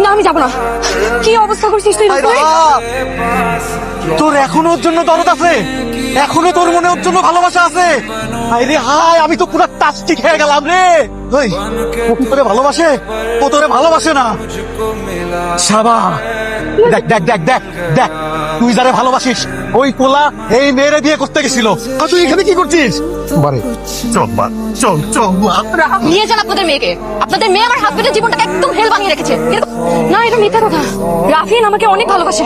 না আমি যাবো না। কি অবস্থা করছিস তুই? তোর এখনো ওর জন্য দরদ আছে, এখনো তোর মনে ওর জন্য ভালোবাসা আছে। আরে হাই, আমি তো পুরো টাস্টি খেয়ে গেলাম রে। ওই ও কি তোরে ভালোবাসে? ও তোরে ভালোবাসে না। শাবা, দেখ দেখ দেখ দেখ দেখ, তুই যারে ভালোবাসিস ওই পোলা এই মেয়েরে বিয়ে করতে গেছিল, আর তুই এখানে কি করছিস? বারে চল বা চল চল। নিয়ে যান আপনাদের মেয়েকে। আপনাদের মেয়ে আমার হাজবেন্ডের জীবনটাকে একদম হেল বানিয়ে রেখেছে। না, এটা মিথ্যা কথা। রাফিন আমাকে অনেক ভালোবাসে।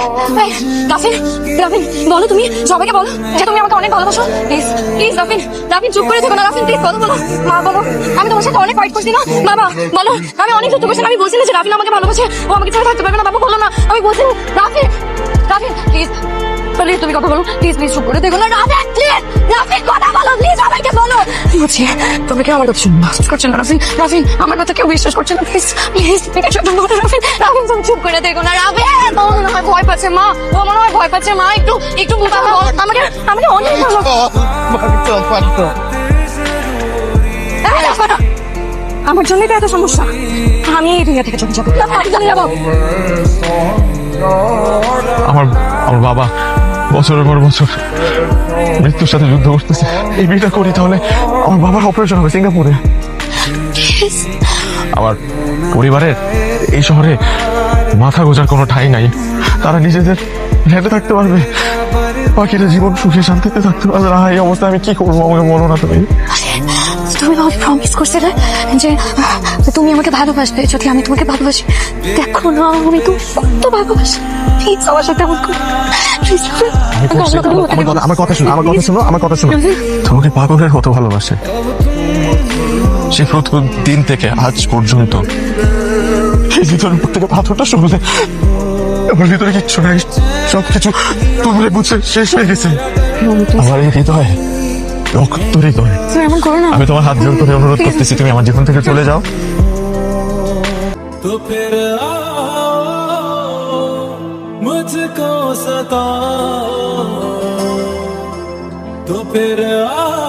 রাফিন, রাফিন বলো, তুমি সবাইকে বলো যে তুমি আমাকে অনেক ভালোবাসো। প্লিজ প্লিজ রাফিন, রাফিন চুপ করে থেকো না। রাফিন প্লিজ কথা বলো। মা বলো, আমি তোমার সাথে অনেক ফাইট করছি না। বাবা বলো, আমি অনেক যুদ্ধ করছি। আমি বলছি না যে রাফিন আমাকে ভালোবাসে, ও আমাকে ছাড়া থাকতে পারবে না। বাবা বলো না, আমি বলছি রাফিন, রাফিন প্লিজ প্লিজ তুমি কথা বলো। প্লিজ প্লিজ চুপ করে দেখো না। রাফিন প্লিজ, রাফিন কথা বলো প্লিজ, সবাইকে বলো। বলছি তুমি কেউ আমার কথা বিশ্বাস করছো না। রাফিন, রাফিন আমার কথা কেউ বিশ্বাস করছে না। প্লিজ প্লিজ তুমি চুপ করো। রাফিন, রাফিন তুমি চুপ করে দেখো না। রাফিন ও মনে হয় ভয় পাচ্ছে। মা ও মনে হয় ভয় পাচ্ছে। মা একটু একটু বুঝা বল আমাকে। আমাকে অনেক ভালো। আমার জন্যই তো এত সমস্যা। আমি এই দুনিয়া থেকে চলে যাবো। আমি চলে যাবো। আমার আমার বাবা বছরের পর বছর মৃত্যুর সাথে যুদ্ধ করতেছে। এই বিয়েটা করি তাহলে আমার বাবার অপারেশন হবে সিঙ্গাপুরে। আমার পরিবারের এই শহরে মাথা গোজার কোনো ঠাঁই নাই। তারা নিজেদের হেঁটে থাকতে পারবে, বাকিটা জীবন সুখে শান্তিতে থাকতে পারবে না। এই অবস্থায় আমি কি করবো আমাকে বলো না তুমি। তুমি আমাকে প্রমিস করছিলে যে তুমি আমাকে ভালোবাসবে যদি আমি তোমাকে ভালোবাসি। দেখো না আমি তো কত ভালোবাসি। প্লিজ আমার সাথে এমন করো। প্লিজ আমার কথা শোনো, আমার কথা শোনো, আমার কথা শোনো। তোমাকে পাগলের মতো ভালোবাসে। সে প্রথম দিন থেকে আজ পর্যন্ত এই ভিতরের থেকে পাথরটা শুনলে আমার ভিতরে কিচ্ছু নাই, সবকিছু তুমরে বুঝে শেষ হয়ে গেছে। আমার এই হৃদয় রক্ত হৃদয়। এমন করো না। আমি তোমার হাত জোর করে অনুরোধ করতেছি তুমি আমার জীবন থেকে চলে যাও। तो फिर आओ मुझको सताओ, तो फिर आओ